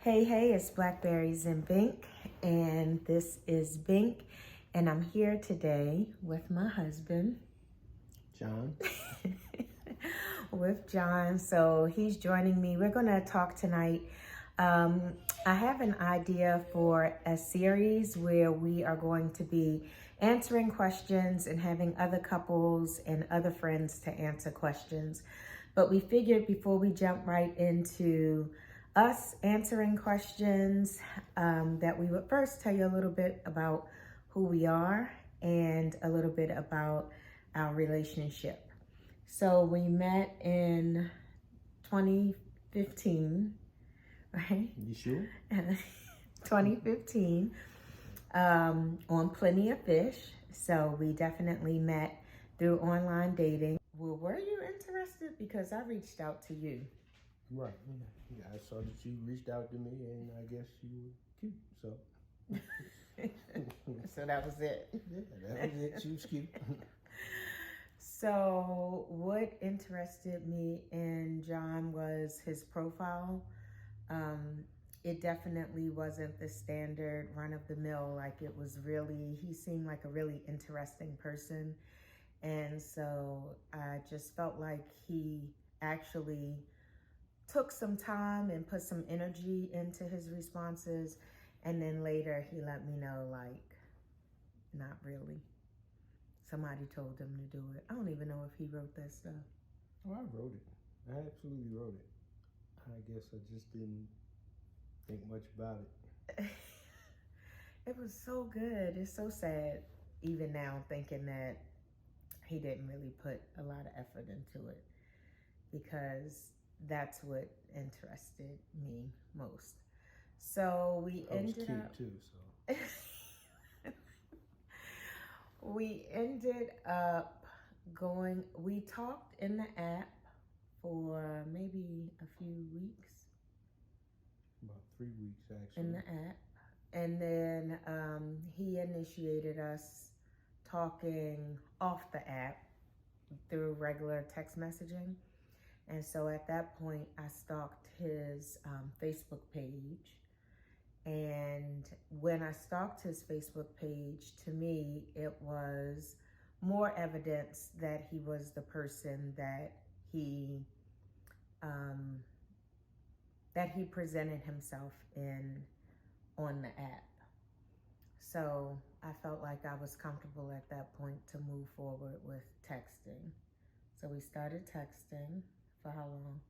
Hey, it's Blackberries and Bink, and this is Bink, and I'm here today with my husband, John. with John. So he's joining me. We're going to talk tonight. I have an idea for a series where we are going to be answering questions and having other couples and other friends to answer questions. But we figured before we jump right into us answering questions, that we would first tell you a little bit about who we are and a little bit about our relationship. So we met in 2015, right? You sure? 2015 on Plenty of Fish. So we definitely met through online dating. Well, were you interested? Because I reached out to you. Right. Yeah, I saw that you reached out to me, and I guess you were cute. So. So that was it. Yeah, that was it. She was cute. So what interested me in John was his profile. It definitely wasn't the standard run-of-the-mill. Like, it was really, he seemed like a really interesting person. And so I just felt like he actually took some time and put some energy into his responses. And then later he let me know, like, not really. Somebody told him to do it. I don't even know if he wrote that stuff. Oh, I wrote it. I absolutely wrote it. I guess I just didn't think much about it. It was so good. It's so sad, even now, thinking that he didn't really put a lot of effort into it, because that's what interested me most. So we I was ended cute up too, so. we ended up going. We talked in the app for maybe a few weeks. About 3 weeks, actually. In the app. And then he initiated us talking off the app through regular text messaging. And so at that point, I stalked his Facebook page. And when I stalked his Facebook page, to me, it was more evidence that he was the person that he presented himself in on the app. So I felt like I was comfortable at that point to move forward with texting. So we started texting. For how long?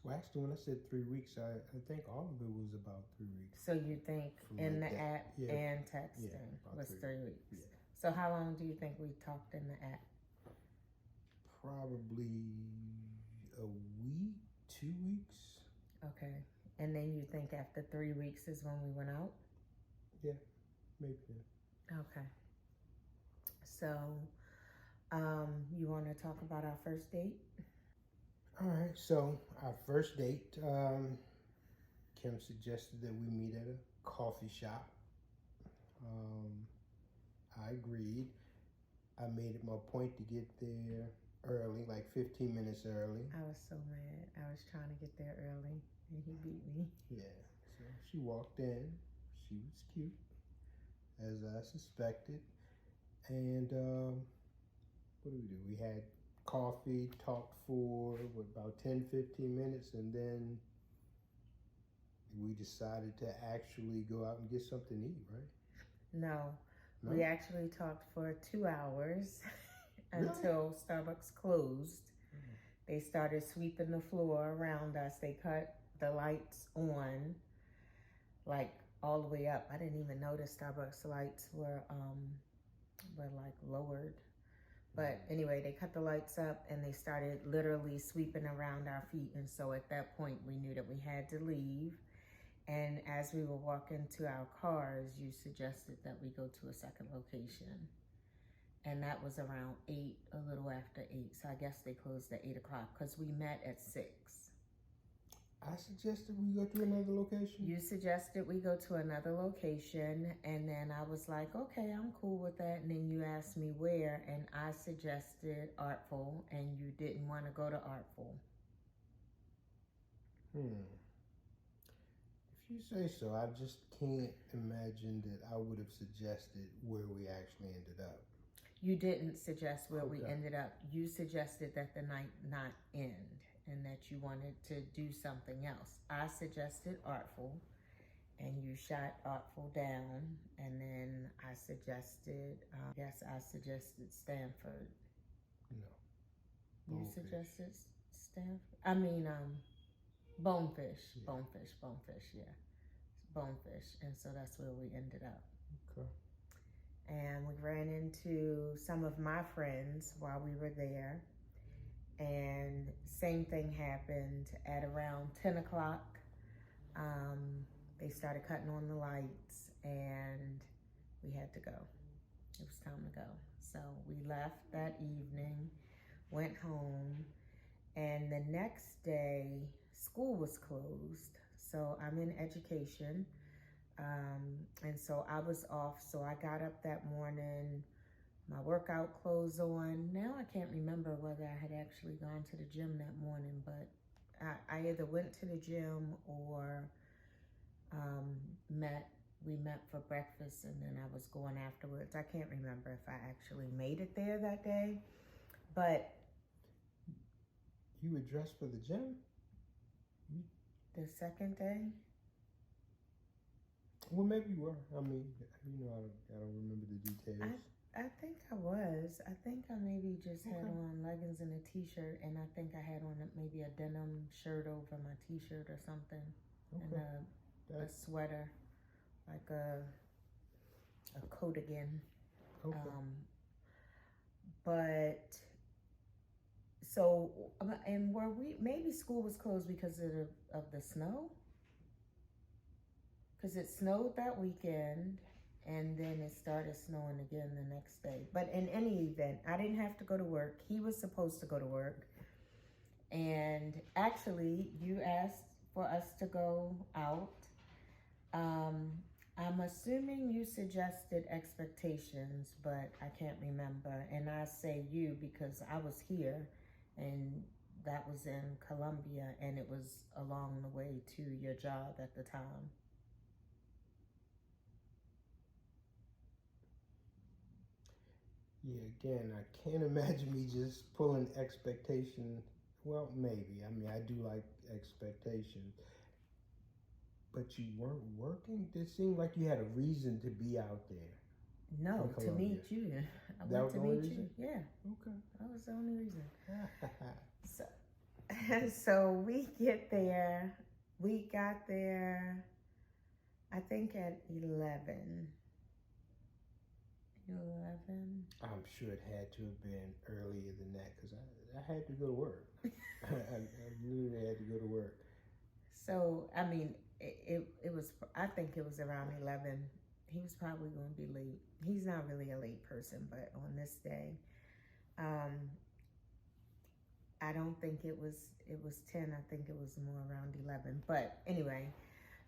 Well, actually, when I said 3 weeks, I think all of it was about 3 weeks. So you think in like the that. app and texting was 3 weeks? Yeah. So how long do you think we talked in the app? Probably a week, 2 weeks. Okay. And then you think after 3 weeks is when we went out? Yeah, maybe. Yeah. Okay. So, you want to talk about our first date? All right. So our first date, Kim suggested that we meet at a coffee shop. I agreed. I made it my point to get there early, like 15 minutes early. I was so mad. I was trying to get there early, and he beat me. Yeah. So she walked in. She was cute, as I suspected. And what did we do? We had coffee, talked for about 10-15 minutes, and then we decided to actually go out and get something to eat, right? No, No? we actually talked for 2 hours Really? until Starbucks closed. They started sweeping the floor around us. They cut the lights on, like all the way up. I didn't even notice Starbucks lights were like lowered. But anyway, they cut the lights up and they started literally sweeping around our feet. And so at that point, we knew that we had to leave. And as we were walking to our cars, you suggested that we go to a second location. And that was around 8, a little after 8. So I guess they closed at 8 o'clock because we met at 6. I suggested we go to another location. You suggested we go to another location, and then I was like, okay, I'm cool with that. And then you asked me where, and I suggested Artful, and you didn't want to go to Artful. you say so. I just can't imagine that I would have suggested where we actually ended up. You didn't suggest where we Okay. ended up. You suggested that the night not end and that you wanted to do something else. I suggested Artful, and you shot Artful down. And then I suggested, I suggested Stanford. No. You Bonefish. suggested Stanford? I mean, Bonefish. Yeah. Bonefish, yeah. Bonefish. And so that's where we ended up. Okay. And we ran into some of my friends while we were there. And same thing happened at around 10 o'clock. They started cutting on the lights and we had to go. It was time to go. So we left that evening, went home, and the next day school was closed. So I'm in education. And so I was off. So I got up that morning, my workout clothes on. Now I can't remember whether I had actually gone to the gym that morning, but I either went to the gym or we met for breakfast, and then I was going afterwards. I can't remember if I actually made it there that day, but You were dressed for the gym? the second day, Well, maybe you were. I mean, I don't remember the details. I think I was. I think I maybe just had Okay. on leggings and a t-shirt, and I think I had on maybe a denim shirt over my t-shirt or something, and Okay. a sweater, like a coatigan. Okay. But so, and were we, maybe school was closed because of the snow? Because it snowed that weekend, and then it started snowing again the next day. But in any event, I didn't have to go to work. He was supposed to go to work. And actually, you asked for us to go out. I'm assuming you suggested Expectations, but I can't remember. And I say you because I was here, and that was in Columbia, and it was along the way to your job at the time. Yeah, again, I can't imagine me just pulling Expectation. Well, maybe. I mean, I do like Expectations. But you weren't working? It seemed like you had a reason to be out there. No, In to Columbia. meet you. I That went was to the only meet you. reason? Yeah, Okay. that was the only reason. So, so we get there. We got there, I think at 11. 11? I'm sure it had to have been earlier than that because I had to go to work. I literally had to go to work. So, I mean, it was, I think it was around 11. He was probably going to be late. He's not really a late person, but on this day, I don't think it was 10. I think it was more around 11. But anyway,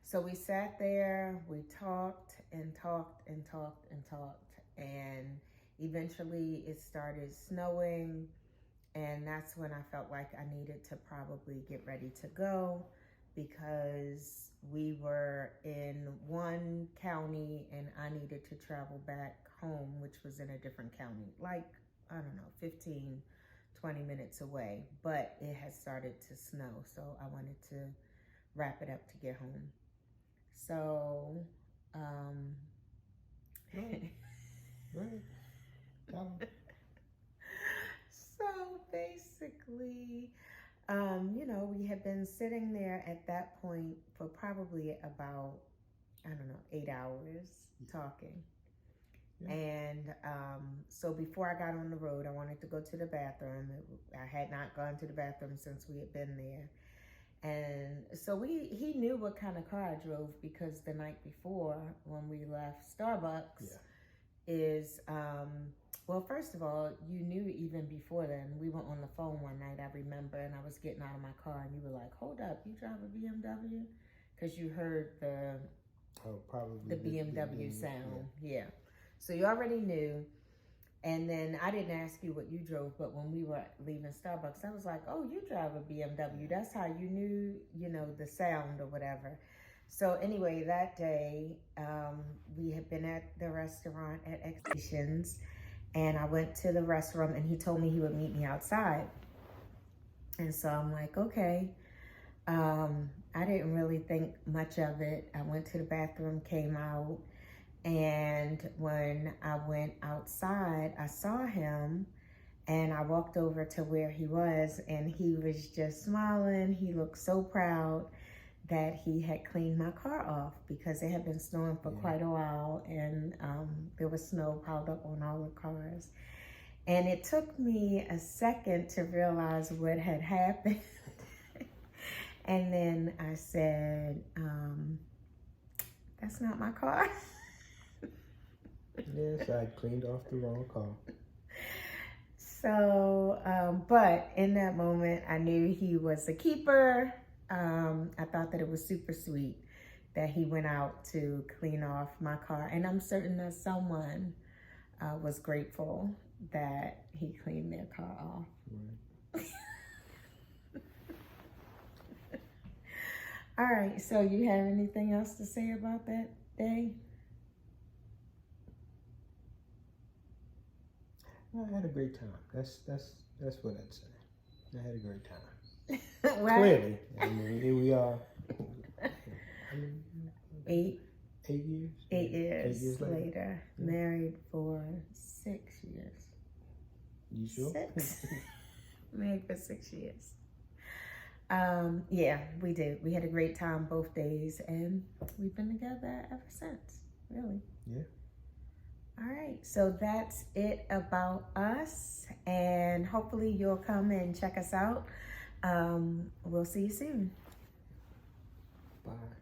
so we sat there, we talked and talked and talked and talked, and eventually it started snowing, and that's when I felt like I needed to probably get ready to go because we were in one county and I needed to travel back home, which was in a different county, like, I don't know, 15, 20 minutes away, but it had started to snow, so I wanted to wrap it up to get home. So, Right. so basically, we had been sitting there at that point for probably about, I don't know, 8 hours talking. Yeah. And so before I got on the road, I wanted to go to the bathroom. I had not gone to the bathroom since we had been there. And so he knew what kind of car I drove because the night before when we left Starbucks is, well, first of all, you knew even before then. We were on the phone one night, I remember, and I was getting out of my car and you were like, hold up, you drive a BMW? Because you heard the BMW sound. Yeah. So you already knew. And then I didn't ask you what you drove, but when we were leaving Starbucks, I was like, oh, you drive a BMW. That's how you knew, the sound or whatever. So anyway, that day, we had been at the restaurant at Exhibitions, and I went to the restroom, and he told me he would meet me outside. And so I'm like, okay. I didn't really think much of it. I went to the bathroom, came out, and when I went outside, I saw him, and I walked over to where he was, and he was just smiling. He looked so proud that he had cleaned my car off because it had been snowing for quite a while, and there was snow piled up on all the cars. And it took me a second to realize what had happened. And then I said, that's not my car. Yes, I cleaned off the wrong car. So, but in that moment, I knew he was a keeper. I thought that it was super sweet that he went out to clean off my car. And I'm certain that someone was grateful that he cleaned their car off. Right. All right, so you have anything else to say about that day? I had a great time. That's what I'd say. I had a great time. Well, Clearly, I mean, here we are. I mean, 8 years. 8 years, 8 years later. Yeah. Married for 6 years. You sure? 6. Married for 6 years. Yeah, we did. We had a great time both days, and we've been together ever since, really. Yeah. All right, so that's it about us, and hopefully you'll come and check us out. We'll see you soon.